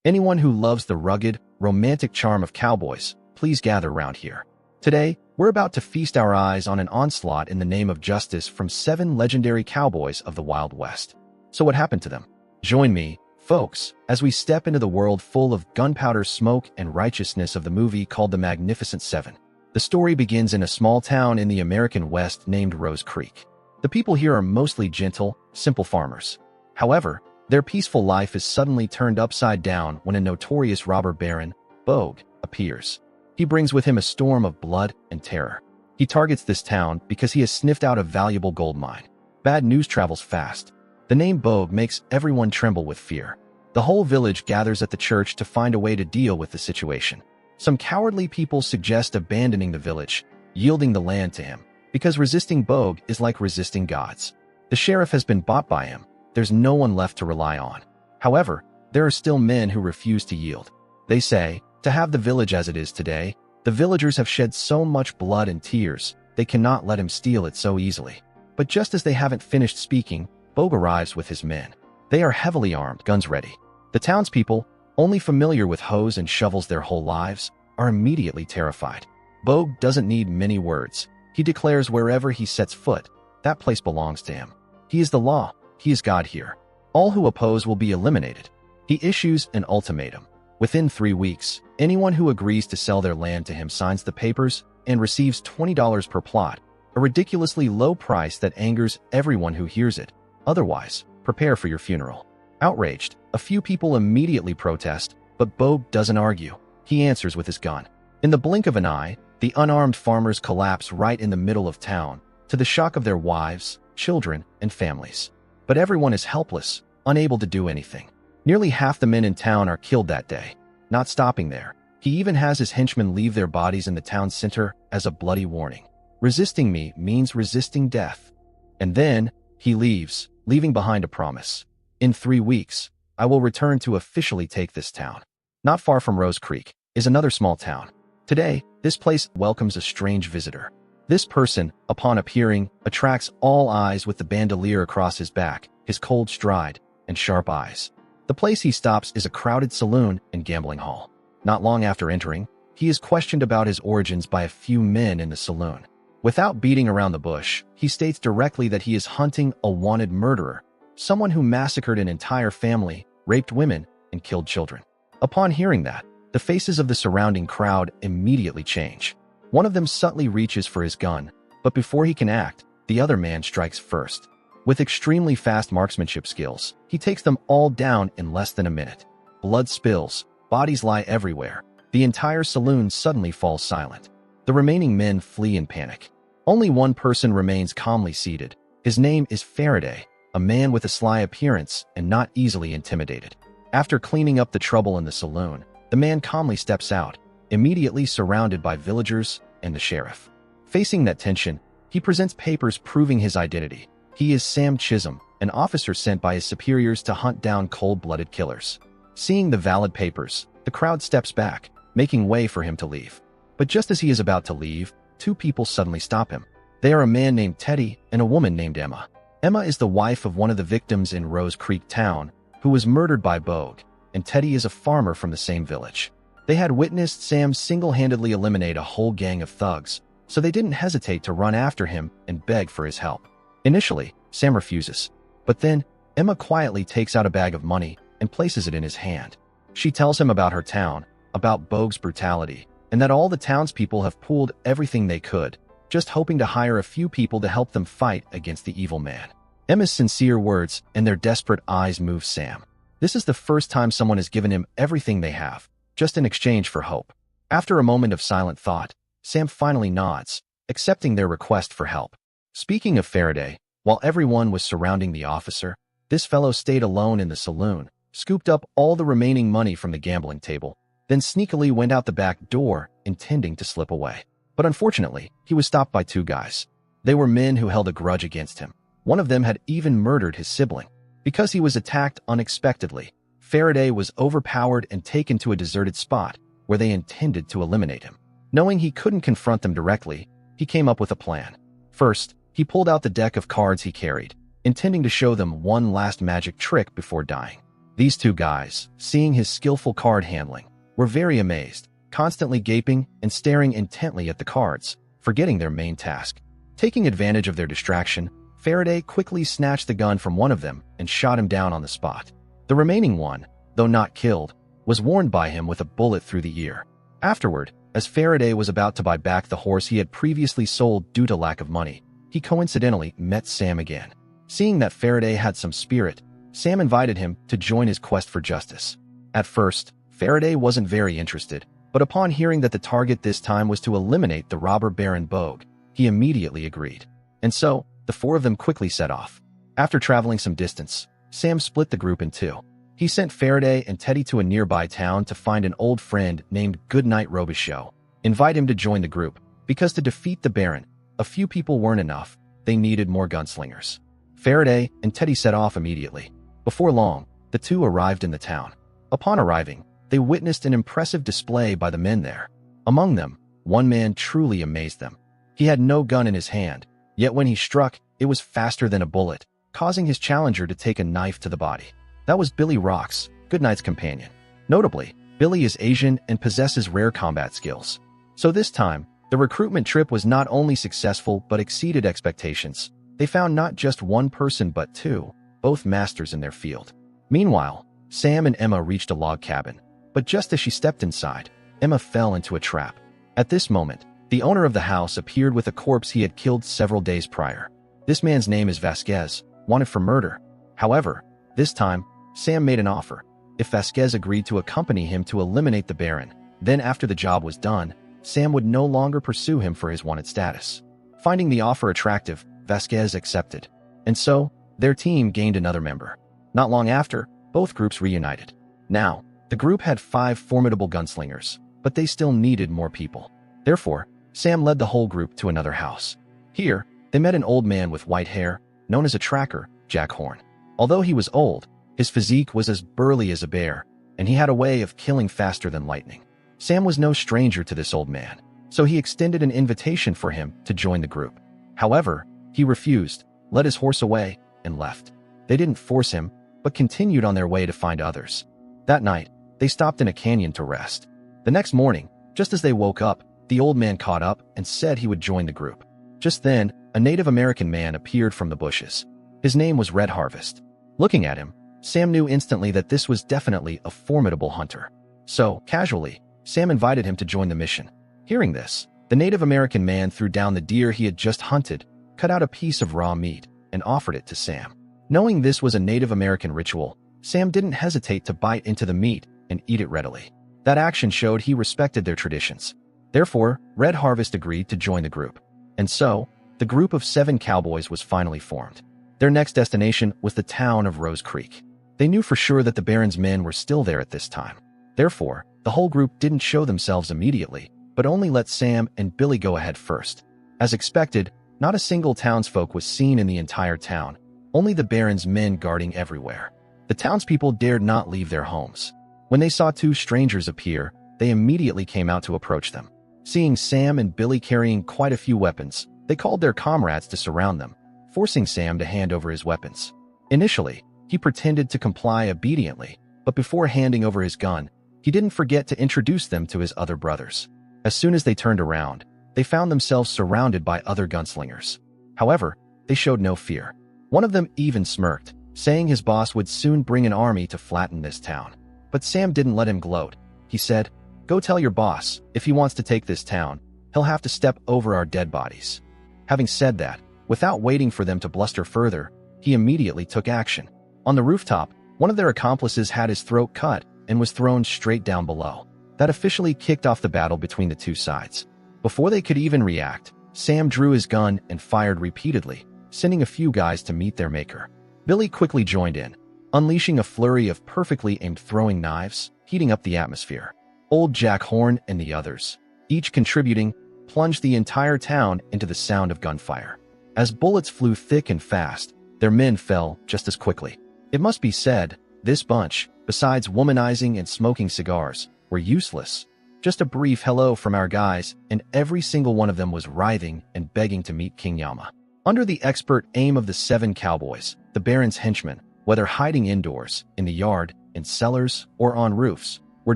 Anyone who loves the rugged, romantic charm of cowboys, please gather round here. Today, we're about to feast our eyes on an onslaught in the name of justice from 7 legendary cowboys of the Wild West. So what happened to them? Join me, folks, as we step into the world full of gunpowder smoke and righteousness of the movie called The Magnificent Seven. The story begins in a small town in the American West named Rose Creek. The people here are mostly gentle, simple farmers. However, their peaceful life is suddenly turned upside down when a notorious robber baron, Bogue, appears. He brings with him a storm of blood and terror. He targets this town because he has sniffed out a valuable gold mine. Bad news travels fast. The name Bogue makes everyone tremble with fear. The whole village gathers at the church to find a way to deal with the situation. Some cowardly people suggest abandoning the village, yielding the land to him, because resisting Bogue is like resisting gods. The sheriff has been bought by him. There's no one left to rely on. However, there are still men who refuse to yield. They say, to have the village as it is today, the villagers have shed so much blood and tears, they cannot let him steal it so easily. But just as they haven't finished speaking, Bogue arrives with his men. They are heavily armed, guns ready. The townspeople, only familiar with hoes and shovels their whole lives, are immediately terrified. Bogue doesn't need many words. He declares wherever he sets foot, that place belongs to him. He is the law. He is God here. All who oppose will be eliminated. He issues an ultimatum. Within 3 weeks, anyone who agrees to sell their land to him signs the papers and receives $20 per plot, a ridiculously low price that angers everyone who hears it. Otherwise, prepare for your funeral. Outraged, a few people immediately protest, but Bogue doesn't argue. He answers with his gun. In the blink of an eye, the unarmed farmers collapse right in the middle of town, to the shock of their wives, children, and families. But everyone is helpless, unable to do anything. Nearly half the men in town are killed that day. Not stopping there, he even has his henchmen leave their bodies in the town center as a bloody warning. Resisting me means resisting death. And then, he leaves, leaving behind a promise. In 3 weeks, I will return to officially take this town. Not far from Rose Creek is another small town. Today, this place welcomes a strange visitor. This person, upon appearing, attracts all eyes with the bandolier across his back, his cold stride, and sharp eyes. The place he stops is a crowded saloon and gambling hall. Not long after entering, he is questioned about his origins by a few men in the saloon. Without beating around the bush, he states directly that he is hunting a wanted murderer, someone who massacred an entire family, raped women, and killed children. Upon hearing that, the faces of the surrounding crowd immediately change. One of them subtly reaches for his gun, but before he can act, the other man strikes first. With extremely fast marksmanship skills, he takes them all down in less than a minute. Blood spills, bodies lie everywhere. The entire saloon suddenly falls silent. The remaining men flee in panic. Only one person remains calmly seated. His name is Faraday, a man with a sly appearance and not easily intimidated. After cleaning up the trouble in the saloon, the man calmly steps out, immediately surrounded by villagers and the sheriff. Facing that tension, he presents papers proving his identity. He is Sam Chisholm, an officer sent by his superiors to hunt down cold-blooded killers. Seeing the valid papers, the crowd steps back, making way for him to leave. But just as he is about to leave, 2 people suddenly stop him. They are a man named Teddy and a woman named Emma. Emma is the wife of one of the victims in Rose Creek town, who was murdered by Bogue, and Teddy is a farmer from the same village. They had witnessed Sam single-handedly eliminate a whole gang of thugs, so they didn't hesitate to run after him and beg for his help. Initially, Sam refuses, but then Emma quietly takes out a bag of money and places it in his hand. She tells him about her town, about Bogue's brutality, and that all the townspeople have pooled everything they could, just hoping to hire a few people to help them fight against the evil man. Emma's sincere words and their desperate eyes move Sam. This is the first time someone has given him everything they have, just in exchange for hope. After a moment of silent thought, Sam finally nods, accepting their request for help. Speaking of Faraday, while everyone was surrounding the officer, this fellow stayed alone in the saloon, scooped up all the remaining money from the gambling table, then sneakily went out the back door, intending to slip away. But unfortunately, he was stopped by 2 guys. They were men who held a grudge against him. One of them had even murdered his sibling. Because he was attacked unexpectedly, Faraday was overpowered and taken to a deserted spot where they intended to eliminate him. Knowing he couldn't confront them directly, he came up with a plan. First, he pulled out the deck of cards he carried, intending to show them one last magic trick before dying. These two guys, seeing his skillful card handling, were very amazed, constantly gaping and staring intently at the cards, forgetting their main task. Taking advantage of their distraction, Faraday quickly snatched the gun from one of them and shot him down on the spot. The remaining one, though not killed, was warned by him with a bullet through the ear. Afterward, as Faraday was about to buy back the horse he had previously sold due to lack of money, he coincidentally met Sam again. Seeing that Faraday had some spirit, Sam invited him to join his quest for justice. At first, Faraday wasn't very interested, but upon hearing that the target this time was to eliminate the robber Baron Bogue, he immediately agreed. And so, the four of them quickly set off. After traveling some distance, Sam split the group in two. He sent Faraday and Teddy to a nearby town to find an old friend named Goodnight Robichaux. Invite him to join the group, because to defeat the Baron, a few people weren't enough, they needed more gunslingers. Faraday and Teddy set off immediately. Before long, the two arrived in the town. Upon arriving, they witnessed an impressive display by the men there. Among them, one man truly amazed them. He had no gun in his hand, yet when he struck, it was faster than a bullet, causing his challenger to take a knife to the body. That was Billy Rocks, Goodnight's companion. Notably, Billy is Asian and possesses rare combat skills. So this time, the recruitment trip was not only successful but exceeded expectations. They found not just one person but two, both masters in their field. Meanwhile, Sam and Emma reached a log cabin, but just as she stepped inside, Emma fell into a trap. At this moment, the owner of the house appeared with a corpse he had killed several days prior. This man's name is Vasquez, wanted for murder. However, this time, Sam made an offer. If Vasquez agreed to accompany him to eliminate the Baron, then after the job was done, Sam would no longer pursue him for his wanted status. Finding the offer attractive, Vasquez accepted. And so, their team gained another member. Not long after, both groups reunited. Now, the group had 5 formidable gunslingers, but they still needed more people. Therefore, Sam led the whole group to another house. Here, they met an old man with white hair, known as a tracker, Jack Horn. Although he was old, his physique was as burly as a bear, and he had a way of killing faster than lightning. Sam was no stranger to this old man, so he extended an invitation for him to join the group. However, he refused, led his horse away, and left. They didn't force him, but continued on their way to find others. That night, they stopped in a canyon to rest. The next morning, just as they woke up, the old man caught up and said he would join the group. Just then, a Native American man appeared from the bushes. His name was Red Harvest. Looking at him, Sam knew instantly that this was definitely a formidable hunter. So, casually, Sam invited him to join the mission. Hearing this, the Native American man threw down the deer he had just hunted, cut out a piece of raw meat, and offered it to Sam. Knowing this was a Native American ritual, Sam didn't hesitate to bite into the meat and eat it readily. That action showed he respected their traditions. Therefore, Red Harvest agreed to join the group. And so, the group of 7 cowboys was finally formed. Their next destination was the town of Rose Creek. They knew for sure that the Baron's men were still there at this time. Therefore, the whole group didn't show themselves immediately, but only let Sam and Billy go ahead first. As expected, not a single townsfolk was seen in the entire town, only the Baron's men guarding everywhere. The townspeople dared not leave their homes. When they saw 2 strangers appear, they immediately came out to approach them. Seeing Sam and Billy carrying quite a few weapons, they called their comrades to surround them, forcing Sam to hand over his weapons. Initially, he pretended to comply obediently, but before handing over his gun, he didn't forget to introduce them to his other brothers. As soon as they turned around, they found themselves surrounded by other gunslingers. However, they showed no fear. One of them even smirked, saying his boss would soon bring an army to flatten this town. But Sam didn't let him gloat. He said, "Go tell your boss, if he wants to take this town, he'll have to step over our dead bodies." Having said that, without waiting for them to bluster further, he immediately took action. On the rooftop, one of their accomplices had his throat cut and was thrown straight down below. That officially kicked off the battle between the 2 sides. Before they could even react, Sam drew his gun and fired repeatedly, sending a few guys to meet their maker. Billy quickly joined in, unleashing a flurry of perfectly aimed throwing knives, heating up the atmosphere. Old Jack Horn and the others, each contributing, plunged the entire town into the sound of gunfire. As bullets flew thick and fast, their men fell just as quickly. It must be said, this bunch, besides womanizing and smoking cigars, were useless. Just a brief hello from our guys, and every single one of them was writhing and begging to meet King Yama. Under the expert aim of the 7 cowboys, the Baron's henchmen, whether hiding indoors, in the yard, in cellars, or on roofs, were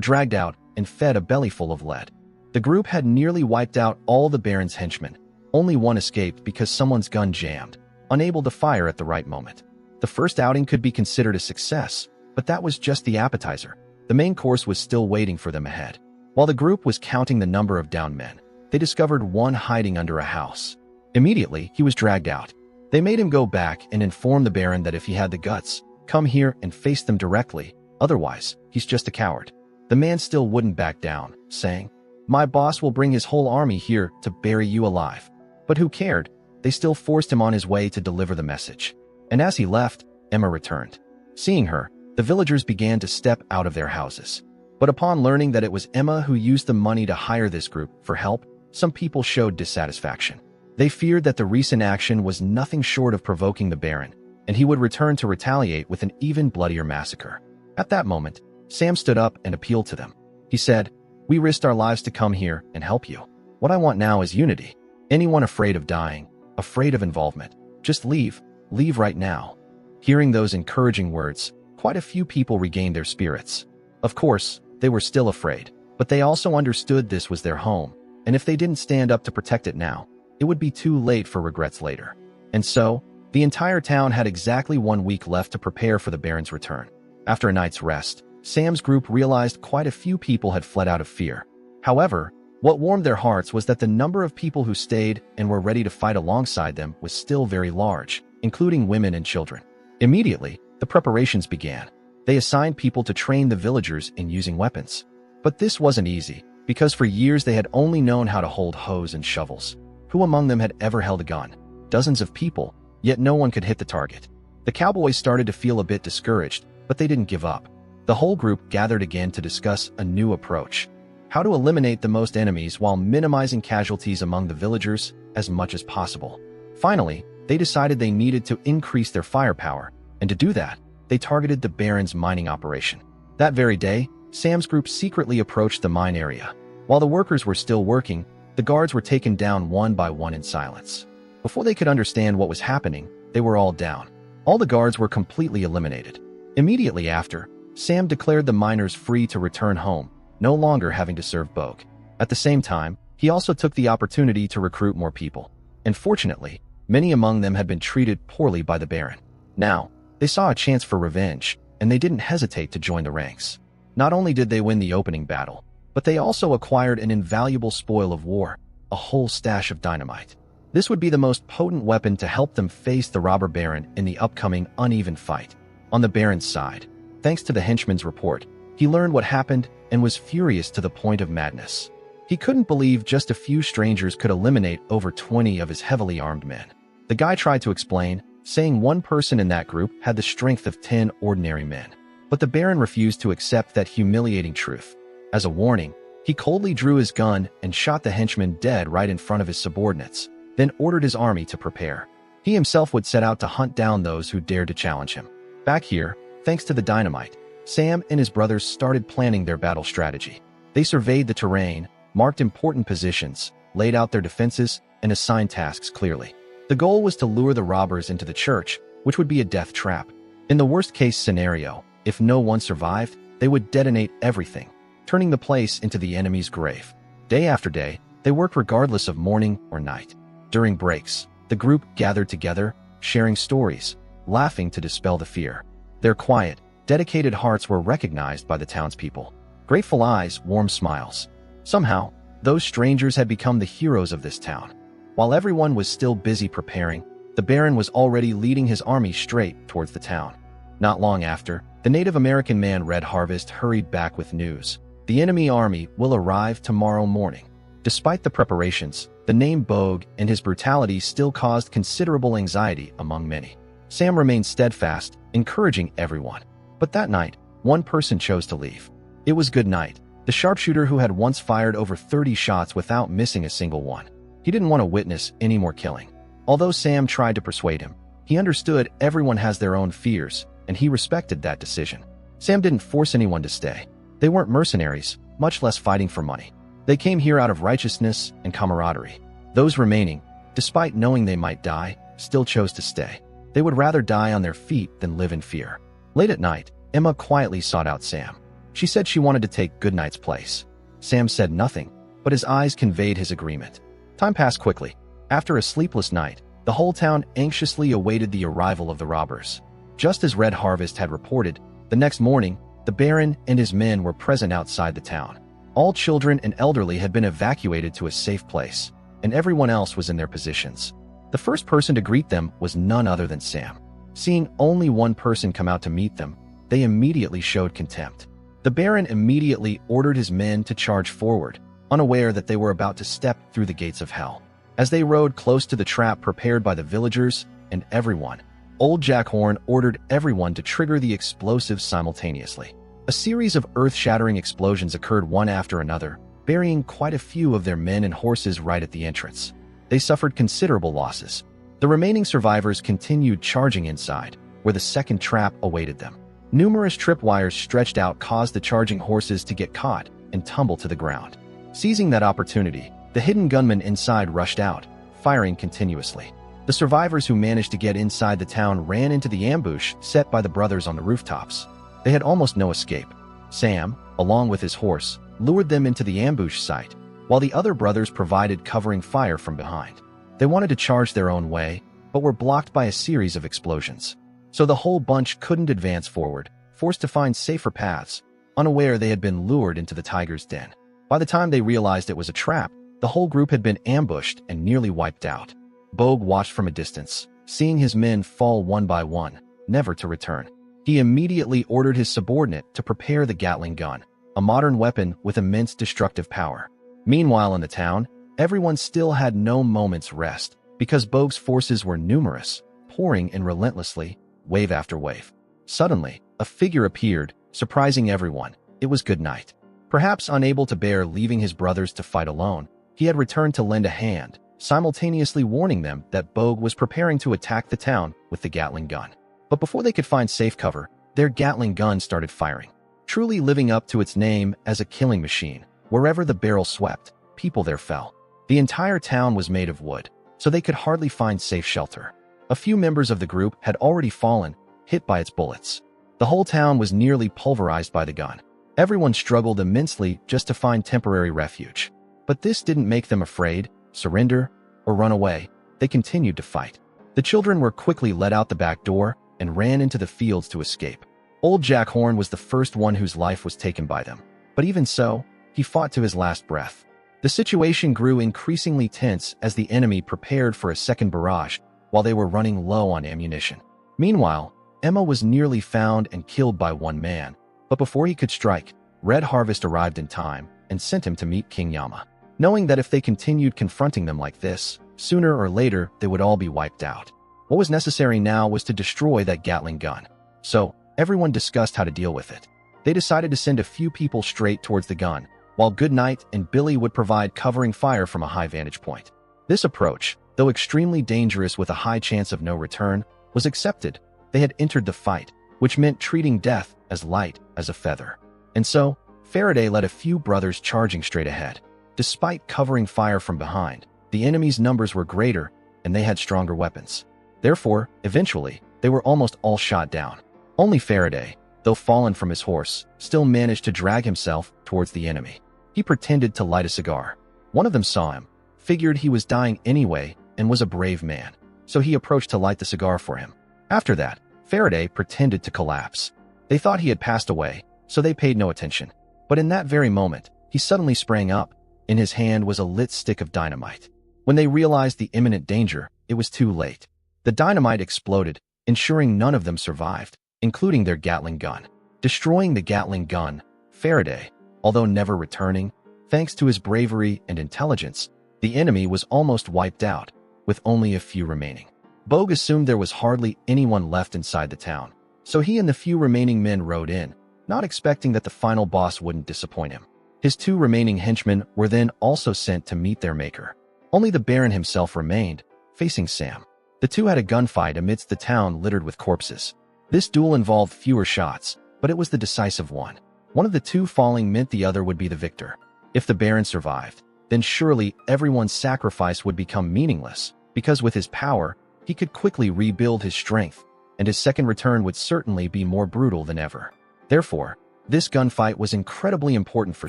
dragged out and fed a bellyful of lead. The group had nearly wiped out all the Baron's henchmen. Only one escaped because someone's gun jammed, unable to fire at the right moment. The first outing could be considered a success, but that was just the appetizer. The main course was still waiting for them ahead. While the group was counting the number of downed men, they discovered one hiding under a house. Immediately, he was dragged out. They made him go back and inform the Baron that if he had the guts, come here and face them directly, otherwise, he's just a coward. The man still wouldn't back down, saying, "My boss will bring his whole army here to bury you alive." But who cared? They still forced him on his way to deliver the message. And as he left, Emma returned. Seeing her, the villagers began to step out of their houses. But upon learning that it was Emma who used the money to hire this group for help, some people showed dissatisfaction. They feared that the recent action was nothing short of provoking the Baron, and he would return to retaliate with an even bloodier massacre. At that moment, Sam stood up and appealed to them. He said, "We risked our lives to come here and help you. What I want now is unity. Anyone afraid of dying, afraid of involvement, just leave right now." Hearing those encouraging words, quite a few people regained their spirits. Of course, they were still afraid, but they also understood this was their home, and if they didn't stand up to protect it now, it would be too late for regrets later. And so, the entire town had exactly 1 week left to prepare for the Baron's return. After a night's rest, Sam's group realized quite a few people had fled out of fear. However, what warmed their hearts was that the number of people who stayed and were ready to fight alongside them was still very large, including women and children. Immediately, the preparations began. They assigned people to train the villagers in using weapons. But this wasn't easy, because for years they had only known how to hold hoes and shovels. Who among them had ever held a gun? Dozens of people, yet no one could hit the target. The cowboys started to feel a bit discouraged, but they didn't give up. The whole group gathered again to discuss a new approach. How to eliminate the most enemies while minimizing casualties among the villagers as much as possible. Finally, they decided they needed to increase their firepower, and to do that, they targeted the Baron's mining operation. That very day, Sam's group secretly approached the mine area. While the workers were still working, the guards were taken down one by one in silence. Before they could understand what was happening, they were all down. All the guards were completely eliminated. Immediately after, Sam declared the miners free to return home, no longer having to serve Bogue. At the same time, he also took the opportunity to recruit more people. And fortunately, many among them had been treated poorly by the Baron. Now, they saw a chance for revenge, and they didn't hesitate to join the ranks. Not only did they win the opening battle, but they also acquired an invaluable spoil of war, a whole stash of dynamite. This would be the most potent weapon to help them face the robber Baron in the upcoming uneven fight. On the Baron's side, thanks to the henchman's report, he learned what happened and was furious to the point of madness. He couldn't believe just a few strangers could eliminate over 20 of his heavily armed men. The guy tried to explain, saying one person in that group had the strength of 10 ordinary men. But the Baron refused to accept that humiliating truth. As a warning, he coldly drew his gun and shot the henchman dead right in front of his subordinates, then ordered his army to prepare. He himself would set out to hunt down those who dared to challenge him. Back here, thanks to the dynamite, Sam and his brothers started planning their battle strategy. They surveyed the terrain, marked important positions, laid out their defenses, and assigned tasks clearly. The goal was to lure the robbers into the church, which would be a death trap. In the worst-case scenario, if no one survived, they would detonate everything, turning the place into the enemy's grave. Day after day, they worked regardless of morning or night. During breaks, the group gathered together, sharing stories, laughing to dispel the fear. Their quiet, dedicated hearts were recognized by the townspeople. Grateful eyes, warm smiles. Somehow, those strangers had become the heroes of this town. While everyone was still busy preparing, the Baron was already leading his army straight towards the town. Not long after, the Native American man Red Harvest hurried back with news. The enemy army will arrive tomorrow morning. Despite the preparations, the name Bogue and his brutality still caused considerable anxiety among many. Sam remained steadfast, encouraging everyone. But that night, one person chose to leave. It was Goodnight, the sharpshooter who had once fired over 30 shots without missing a single one. He didn't want to witness any more killing. Although Sam tried to persuade him, he understood everyone has their own fears, and he respected that decision. Sam didn't force anyone to stay. They weren't mercenaries, much less fighting for money. They came here out of righteousness and camaraderie. Those remaining, despite knowing they might die, still chose to stay. They would rather die on their feet than live in fear. Late at night, Emma quietly sought out Sam. She said she wanted to take Goodnight's place. Sam said nothing, but his eyes conveyed his agreement. Time passed quickly. After a sleepless night, the whole town anxiously awaited the arrival of the robbers. Just as Red Harvest had reported, the next morning, the Baron and his men were present outside the town. All children and elderly had been evacuated to a safe place, and everyone else was in their positions. The first person to greet them was none other than Sam. Seeing only one person come out to meet them, they immediately showed contempt. The Baron immediately ordered his men to charge forward, unaware that they were about to step through the gates of hell. As they rode close to the trap prepared by the villagers and everyone, Old Jack Horn ordered everyone to trigger the explosives simultaneously. A series of earth-shattering explosions occurred one after another, burying quite a few of their men and horses right at the entrance. They suffered considerable losses. The remaining survivors continued charging inside, where the second trap awaited them. Numerous tripwires stretched out caused the charging horses to get caught and tumble to the ground. Seizing that opportunity, the hidden gunmen inside rushed out, firing continuously. The survivors who managed to get inside the town ran into the ambush set by the brothers on the rooftops. They had almost no escape. Sam, along with his horse, lured them into the ambush site, while the other brothers provided covering fire from behind. They wanted to charge their own way, but were blocked by a series of explosions. So the whole bunch couldn't advance forward, forced to find safer paths, unaware they had been lured into the tiger's den. By the time they realized it was a trap, the whole group had been ambushed and nearly wiped out. Bogue watched from a distance, seeing his men fall one by one, never to return. He immediately ordered his subordinate to prepare the Gatling gun, a modern weapon with immense destructive power. Meanwhile in the town, everyone still had no moment's rest, because Bogue's forces were numerous, pouring in relentlessly, wave after wave. Suddenly, a figure appeared, surprising everyone. It was Goodnight. Perhaps unable to bear leaving his brothers to fight alone, he had returned to lend a hand, simultaneously warning them that Bogue was preparing to attack the town with the Gatling gun. But before they could find safe cover, their Gatling gun started firing, truly living up to its name as a killing machine. Wherever the barrel swept, people there fell. The entire town was made of wood, so they could hardly find safe shelter. A few members of the group had already fallen, hit by its bullets. The whole town was nearly pulverized by the gun. Everyone struggled immensely just to find temporary refuge. But this didn't make them afraid, surrender, or run away. They continued to fight. The children were quickly let out the back door and ran into the fields to escape. Old Jack Horn was the first one whose life was taken by them. But even so, he fought to his last breath. The situation grew increasingly tense as the enemy prepared for a second barrage, while they were running low on ammunition. Meanwhile, Emma was nearly found and killed by one man, but before he could strike, Red Harvest arrived in time and sent him to meet King Yama, knowing that if they continued confronting them like this, sooner or later they would all be wiped out. What was necessary now was to destroy that Gatling gun. So, everyone discussed how to deal with it. They decided to send a few people straight towards the gun, while Goodnight and Billy would provide covering fire from a high vantage point. This approach, though extremely dangerous with a high chance of no return, was accepted. They had entered the fight, which meant treating death as light as a feather. And so, Faraday led a few brothers charging straight ahead. Despite covering fire from behind, the enemy's numbers were greater and they had stronger weapons. Therefore, eventually, they were almost all shot down. Only Faraday, though fallen from his horse, still managed to drag himself towards the enemy. He pretended to light a cigar. One of them saw him, figured he was dying anyway, and was a brave man, so he approached to light the cigar for him. After that, Faraday pretended to collapse. They thought he had passed away, so they paid no attention. But in that very moment, he suddenly sprang up. In his hand was a lit stick of dynamite. When they realized the imminent danger, it was too late. The dynamite exploded, ensuring none of them survived, including their Gatling gun. Destroying the Gatling gun, Faraday, although never returning, thanks to his bravery and intelligence, the enemy was almost wiped out, with only a few remaining. Bogue assumed there was hardly anyone left inside the town, so he and the few remaining men rode in, not expecting that the final boss wouldn't disappoint him. His two remaining henchmen were then also sent to meet their maker. Only the Baron himself remained, facing Sam. The two had a gunfight amidst the town littered with corpses. This duel involved fewer shots, but it was the decisive one. One of the two falling meant the other would be the victor. If the Baron survived, then surely everyone's sacrifice would become meaningless, because with his power, he could quickly rebuild his strength, and his second return would certainly be more brutal than ever. Therefore, this gunfight was incredibly important for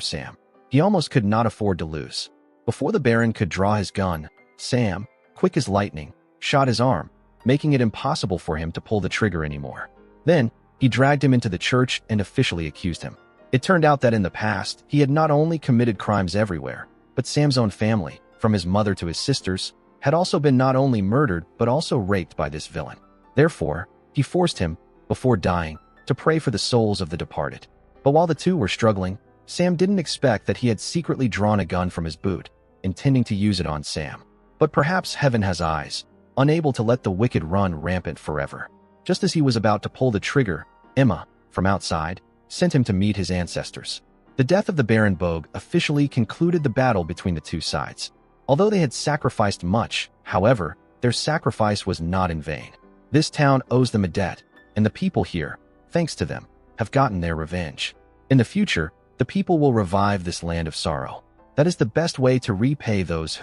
Sam. He almost could not afford to lose. Before the Baron could draw his gun, Sam, quick as lightning, shot his arm, making it impossible for him to pull the trigger anymore. Then, he dragged him into the church and officially accused him. It turned out that in the past, he had not only committed crimes everywhere, but Sam's own family, from his mother to his sisters, had also been not only murdered but also raped by this villain. Therefore, he forced him, before dying, to pray for the souls of the departed. But while the two were struggling, Sam didn't expect that he had secretly drawn a gun from his boot, intending to use it on Sam. But perhaps heaven has eyes, unable to let the wicked run rampant forever. Just as he was about to pull the trigger, Emma, from outside, sent him to meet his ancestors. The death of the Baron Bogue officially concluded the battle between the two sides. Although they had sacrificed much, however, their sacrifice was not in vain. This town owes them a debt, and the people here, thanks to them, have gotten their revenge. In the future, the people will revive this land of sorrow. That is the best way to repay those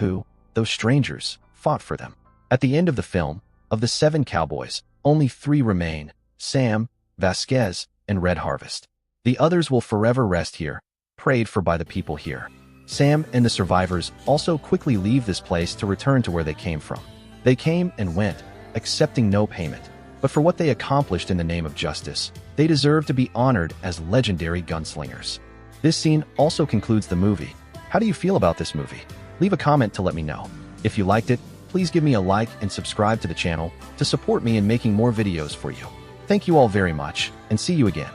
strangers, fought for them. At the end of the film, of the 7 cowboys, only 3 remain: Sam, Vasquez, and Red Harvest. The others will forever rest here, prayed for by the people here. Sam and the survivors also quickly leave this place to return to where they came from. They came and went, accepting no payment. But for what they accomplished in the name of justice, they deserve to be honored as legendary gunslingers. This scene also concludes the movie. How do you feel about this movie? Leave a comment to let me know. If you liked it, please give me a like and subscribe to the channel to support me in making more videos for you. Thank you all very much, and see you again.